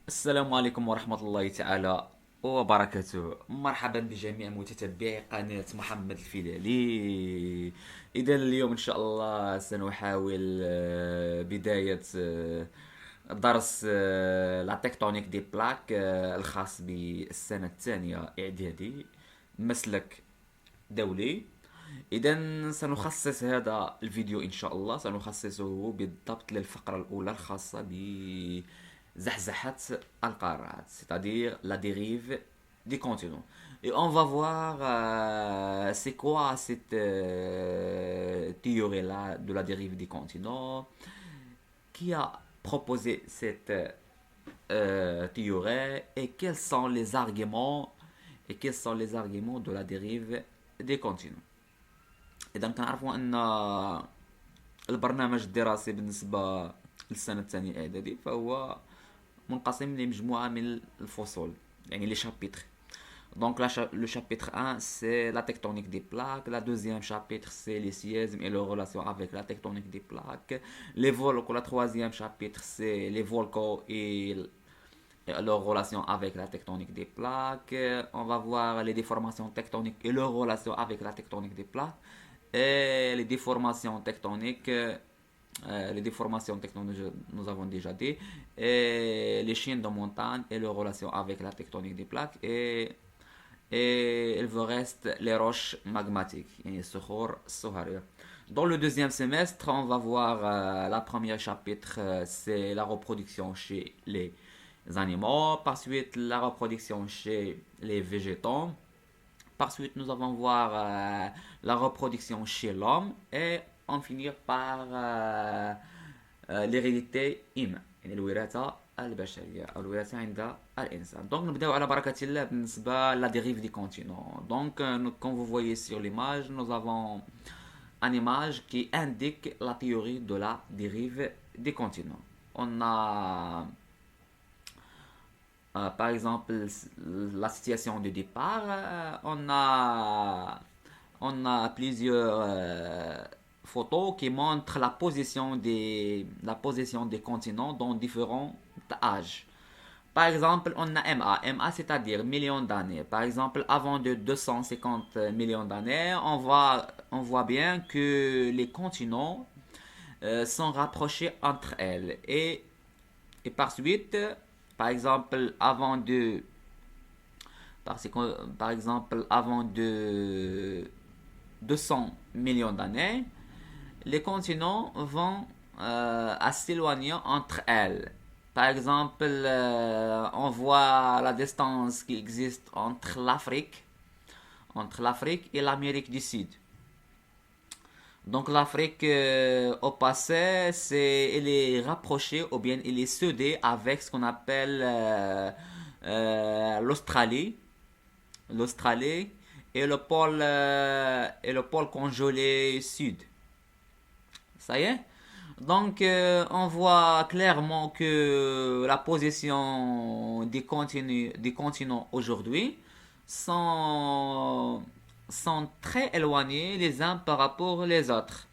السلام عليكم ورحمة الله تعالى وبركاته. مرحبا بجميع متتبعي قناة محمد الفيلالي. إذا اليوم إن شاء الله سنحاول بداية درس لا تكتونيك دي بلاك الخاص بالسنة الثانية إعدادي، مسلك دولي. إذا سنخصص هذا الفيديو إن شاء الله سنخصصه بالضبط للفقرة الأولى الخاصة بزحزحة القارات c'est-à-dire la dérive des continents. Et on va voir c'est quoi cette théorie-là de la dérive des continents, qui a proposé cette théorie et quels sont les arguments de la dérive des continents. اذا كنعرفوا ان البرنامج الدراسي بالنسبه للسنه الثانيه اعدادي فهو منقسم لمجموعه من الفصول، يعني لي شابيتر. Donc le chapitre 1 c'est la tectonique des plaques, la deuxième chapitre c'est les séismes et leurs relations avec la tectonique des plaques, les volcans, la troisième chapitre c'est les volcans et leurs relations avec la tectonique des plaques. On va voir les déformations tectoniques et leurs relations avec la tectonique des plaques. Et les déformations tectoniques, nous avons déjà dit, et les chaînes de montagne et leurs relations avec la tectonique des plaques, et il vous reste les roches magmatiques, et dans le deuxième semestre, on va voir la première chapitre, c'est la reproduction chez les animaux, par suite la reproduction chez les végétaux. Par suite, nous allons voir la reproduction chez l'homme et on finir par l'hérédité humaine، يعني الوراثة البشرية أو الوراثة عند الإنسان. Donc نبداو على بركة الله بالنسبة la dérive du continent. Donc comme vous voyez sur l'image, nous avons une image qui indique la théorie de la dérive des continents. On a par exemple, la situation de départ, on a plusieurs photos qui montrent la position des continents dans différents âges. Par exemple, on a MA, c'est-à-dire millions d'années. Par exemple, avant de 250 millions d'années, on voit bien que les continents sont rapprochés entre elles. Et par suite, par exemple, avant de 200 millions d'années, les continents vont à s'éloigner entre elles. Par exemple, on voit la distance qui existe entre l'Afrique et l'Amérique du Sud. Donc l'Afrique au passé, elle est rapprochée ou bien elle est soudée avec ce qu'on appelle l'Australie et le pôle congelé sud. Ça y est. Donc on voit clairement que la position des continents aujourd'hui sont sont très éloignés les uns par rapport aux autres.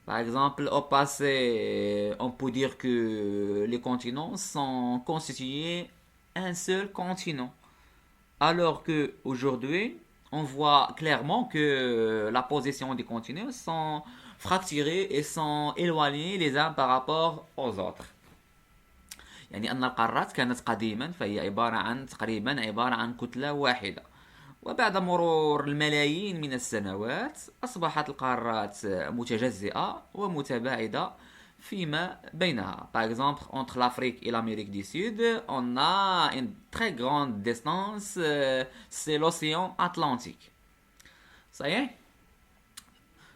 Par exemple, au passé, on peut dire que les continents sont constitués un seul continent. Alors que aujourd'hui, on voit clairement que la position des continents sont fracturés et sont éloignés les uns par rapport aux autres. يعني أن القارات كانت قديما فهي عبارة عن كتلة واحدة، وبعد مرور الملايين من السنوات أصبحت القارات متجزئة ومتباعدة فيما بينها. Par exemple, entre l'Afrique et l'Amérique du Sud, on a une très grande distance, c'est l'océan Atlantique. Ça y est?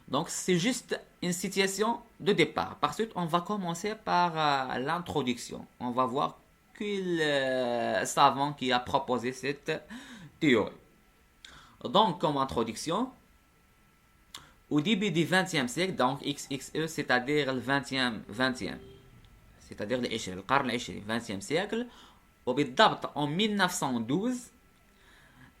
Donc c'est juste une situation de départ. Par suite, on va commencer par l'introduction. On va voir quel savant qui a proposé cette théorie. Donc, comme introduction, au début du XXe siècle, donc XXE, c'est-à-dire le 20e, c'est-à-dire القرن العشرين, 20e siècle, وبالضبط en 1912,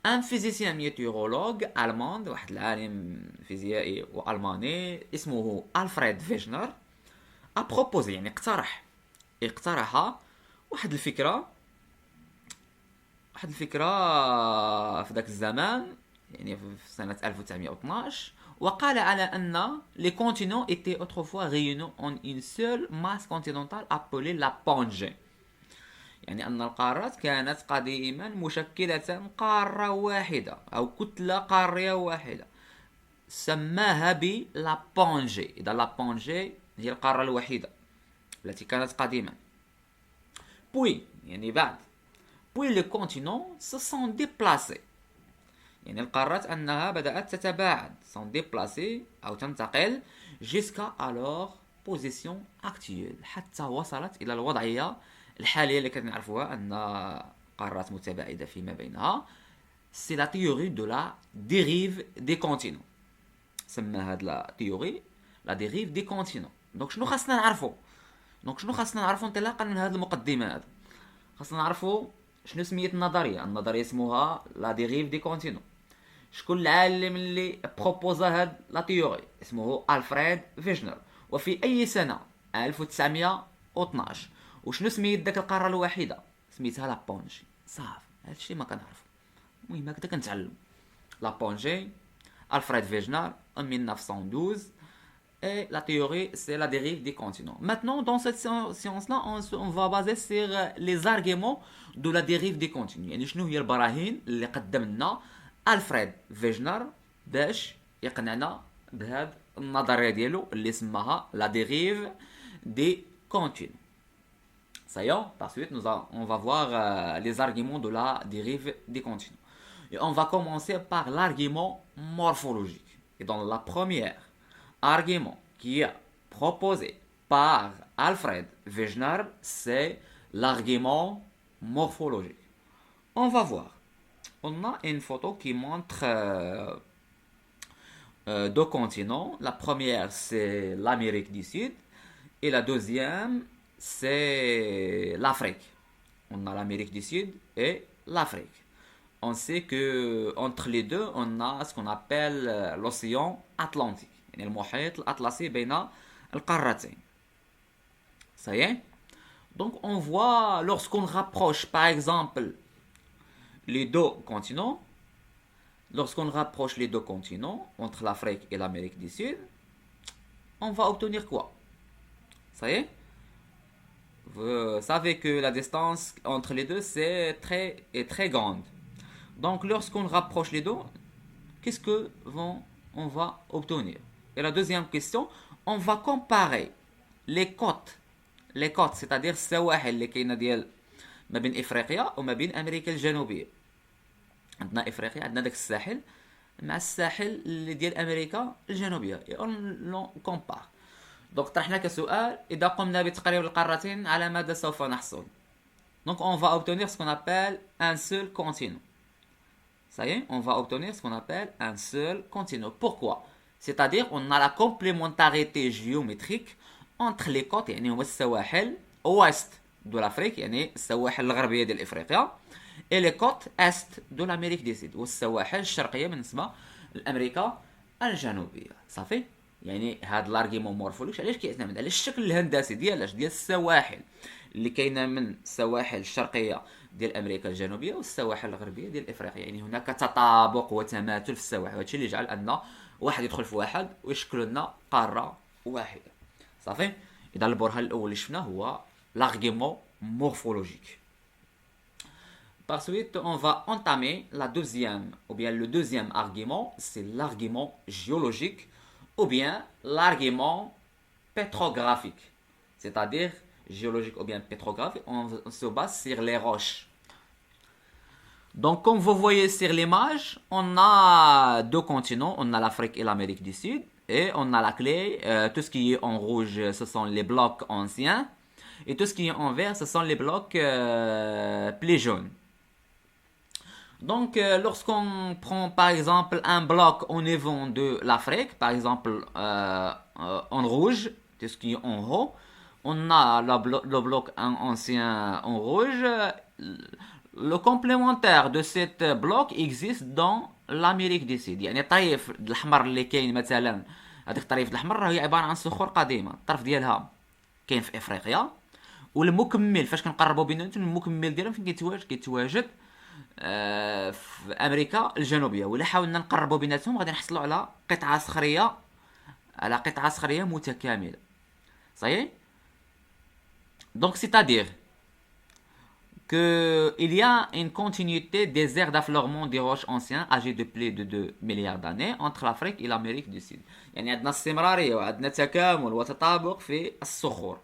un physicien météorologue allemand, واحد العالم فيزيائي وألماني اسمه ألفريد فيجنر، a proposé يعني اقترح واحد الفكرة واحد الفكرة في ذاك الزمان، يعني في سنة 1912، وقال على أن les continents étaient autrefois réunis en une seule masse continentale appelée la Pangée. يعني أن القارات كانت قديما مشكلة قارة واحدة أو كتلة قارية واحدة، سماها ب la Pangée. إذا la Pangée هي القارة الوحيدة التي كانت قديما. Puis يعني بعد puis les continents se sont déplacés. يعني القارات أنها بدأت تتباعد sont déplacés أو تنتقل jusqu'à leur position actuelle، حتى وصلت إلى الوضعية الحالية اللي كنعرفوها أن قارات متباعدة فيما بينها. C'est la théorie de la dérive des continents. سمى هاد لا تيوري لا ديريف دي كونتينون. دونك شنو خاصنا نعرفو انطلاقا من هاد المقدمة هذا؟ خاصنا نعرفو شنو سميت النظرية اسمها لا ديريف دي كونتينون. شكون العالم اللي بروبوزا هاد لا تيوري؟ اسمه ألفريد فيجنر. وفي أي سنة؟ 1912. وشنو سميت داك القارة الوحيدة؟ سميتها لا بونجي. صافي، هادشي ما كنعرفو. المهم هكذا كنتعلم. لا بونجي، Alfred Wegener en 1912, et la théorie c'est la dérive des continents. Maintenant, dans cette science-là, on va baser sur les arguments de la dérive des continents. يعني شنو هي البراهين اللي قدم لنا ألفريد فيجنر باش يقنعنا بهاد النظرية ديالو اللي سماها la dérive des continents. Ça y est, par suite, on va voir les arguments de la dérive des continents. Et on va commencer par l'argument morphologique. Et dans la première argument qui est proposé par Alfred Wegener, c'est l'argument morphologique. On va voir. On a une photo qui montre deux continents. La première, c'est l'Amérique du Sud. Et la deuxième, c'est l'Afrique. On a l'Amérique du Sud et l'Afrique. On sait que entre les deux, on a ce qu'on appelle l'océan Atlantique. يعني المحيط الأطلسي بين القارتين. Ça y est? Donc on voit lorsqu'on rapproche par exemple les deux continents, entre l'Afrique et l'Amérique du Sud, on va obtenir quoi? Ça y est? Vous savez que la distance entre les deux c'est très grande. Donc lorsqu'on rapproche les deux, qu'est-ce que on va obtenir? Et la deuxième question, on va comparer les côtes, c'est-à-dire السواحل اللي كاينه ديال ما بين افريقيا وما بين امريكا الجنوبيه. عندنا افريقيا، عندنا داك الساحل مع الساحل اللي ديال امريكا الجنوبيه. اون كومبار. دونك طرحنا كسؤال، اذا قمنا بتقريب القارتين على ماذا سوف نحصل؟ Donc on va obtenir ce qu'on appelle un seul continent. Ça y est, on va obtenir ce qu'on appelle un seul continent. Pourquoi? C'est-à-dire on a la complémentarité géométrique entre les côtes، يعني هو السواحل ouest de l'Afrique، يعني السواحل الغربية ديال إفريقيا، et les côtes est de l'Amérique du Sud، والسواحل الشرقية بالنسبة لأمريكا الجنوبية. صافي؟ يعني هاد الارغيمون مورفولوجي علاش كيعتمد على الشكل الهندسي ديال السواحل اللي كاينه من السواحل الشرقيه ديال امريكا الجنوبيه والسواحل الغربيه ديال افريقيا. يعني هناك تطابق وتماثل في السواحل، وهادشي اللي يجعل ان واحد يدخل في واحد ويشكل لنا قاره واحده. صافي؟ اذا البرهان الاول اللي شفناه هو l'argument morphologique. Par suite, on va entamer le deuxième argument, c'est l'argument géologique ou bien l'argument pétrographique. C'est-à-dire, géologique ou bien pétrographique, on se base sur les roches. Donc, comme vous voyez sur l'image, on a deux continents, on a l'Afrique et l'Amérique du Sud, et on a la clé, tout ce qui est en rouge, ce sont les blocs anciens, et tout ce qui est en vert, ce sont les blocs plus jaunes. Donc, lorsqu'on prend par exemple un bloc au niveau de l'Afrique, par exemple en rouge, tout ce qui est en haut, on a le bloc ancien en rouge. Le complémentaire de cet bloc existe dans l'Amérique du Sud. يعني الطريف الأحمر اللي كاين مثلا، هذيك الطريف الأحمر هي عبارة عن صخور قديمة، الطرف ديالها كاين في إفريقيا، والمكمل فاش كنقربوا بيناتهم المكمل ديالهم فين كيتواجد في امريكا الجنوبيه، ولا حاولنا نقربوا بيناتهم غادي نحصلوا على قطعه صخريه، متكامله. صحيح. Donc c'est-à-dire qu'il y a une continuité des aires d'affleurement des roches anciens âgés de plus de 2 milliards d'années entre l'Afrique et l'Amérique du Sud. يعني عندنا استمرارية وعندنا تكامل وتطابق في الصخور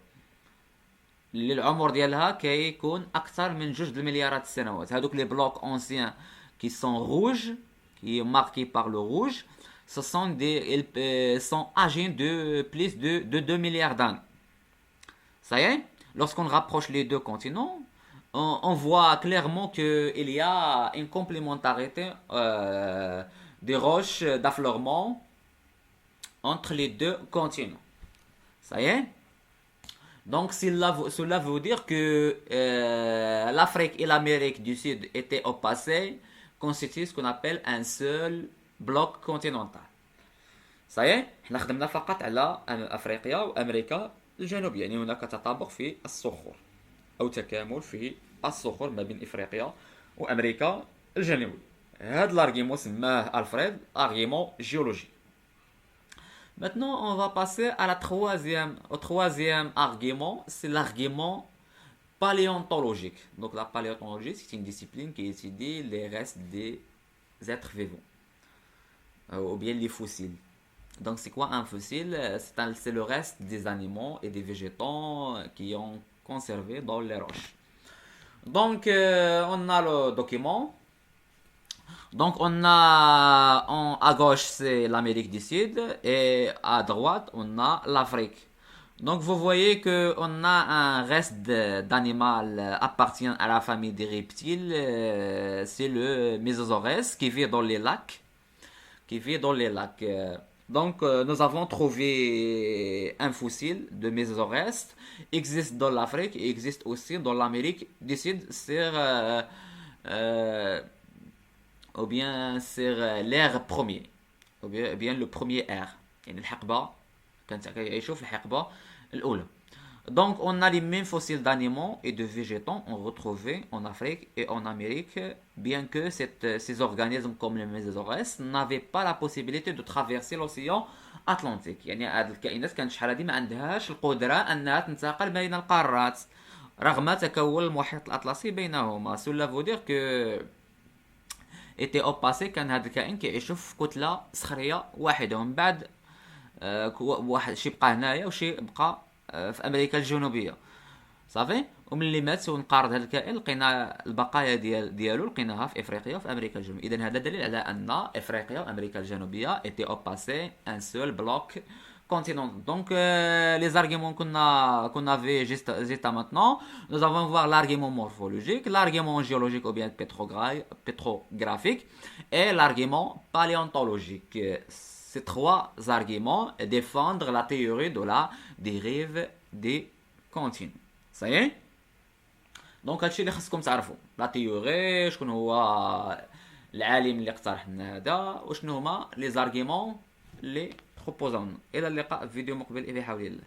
اللي العمر ديالها كيكون أكثر من 2 مليارات السنوات. هذوك لي بلوك anciens qui sont rouges, qui est marqué par le rouge, ce sont ils sont âgés de plus de 2 milliards d'années. Ça y est, lorsqu'on rapproche les deux continents, on voit clairement qu'il y a une complémentarité des roches d'affleurement entre les deux continents. Ça y est. Donc cela veut dire que l'Afrique et l'Amérique du Sud étaient au passé constituent ce qu'on appelle un seul bloc continental. Ça y est, احنا خدمنا فقط على افريقيا وامريكا الجنوبيه، يعني هناك تطابق في الصخور او تكامل في الصخور ما بين افريقيا وامريكا الجنوبيه. هذا الارغيمون سماه الفريد ارغيمون جيولوجي. Maintenant, on va passer à au troisième argument, c'est l'argument paléontologique. Donc la paléontologie, c'est une discipline qui étudie les restes des êtres vivants, ou bien les fossiles. Donc c'est quoi un fossile? C'est le reste des animaux et des végétaux qui ont conservé dans les roches. Donc on a le document. Donc on a à gauche c'est l'Amérique du Sud et à droite on a l'Afrique. Donc vous voyez que on a un reste d'animal appartient à la famille des reptiles, c'est le Mésosaurus qui vit dans les lacs, Donc nous avons trouvé un fossile de Mésosaurus, existe dans l'Afrique et existe aussi dans l'Amérique du Sud ou bien sur l'ère premier, ou bien le premier ère. يعني الحقبة كانت يعيشوا في الحقبة الأولى. Donc on a les mêmes fossiles d'animaux et de végétaux on retrouvés en Afrique et en Amérique, bien que ces organismes comme les Mésosaurus n'avaient pas la possibilité de traverser l'océan Atlantique. يعني هاد الكائنات كانت شحال هادي ما عندهاش القدرة أنها تنتقل بين القارات رغم تكون المحيط الأطلسي بينهما. Cela veut dire que était au passé كان هذا الكائن كيعيشوا في كتلة صخرية واحدة، ومن بعد واحد شي بقى هنايا وشي بقى في امريكا الجنوبيه. صافي. وملي مات ونقارض هذا الكائن لقينا البقايا ديالو لقيناها في افريقيا وفي امريكا الجنوبيه. اذا هذا دليل على ان افريقيا وامريكا الجنوبيه étaient au passé un seul bloc continental. Donc les arguments qu'on avait juste maintenant, nous allons voir l'argument morphologique, l'argument géologique ou bien pétrographique et l'argument paléontologique. Ces trois arguments défendent la théorie de la dérive des continents. Ça y est. دونك هادشي اللي خصكم تعرفوا لا تيوري، شكون هو العالم اللي اقترح لنا هذا، وشنو هما لي زارغيمون اللي بروبوزاونا. الى اللقاء في فيديو مقبل بحول الله.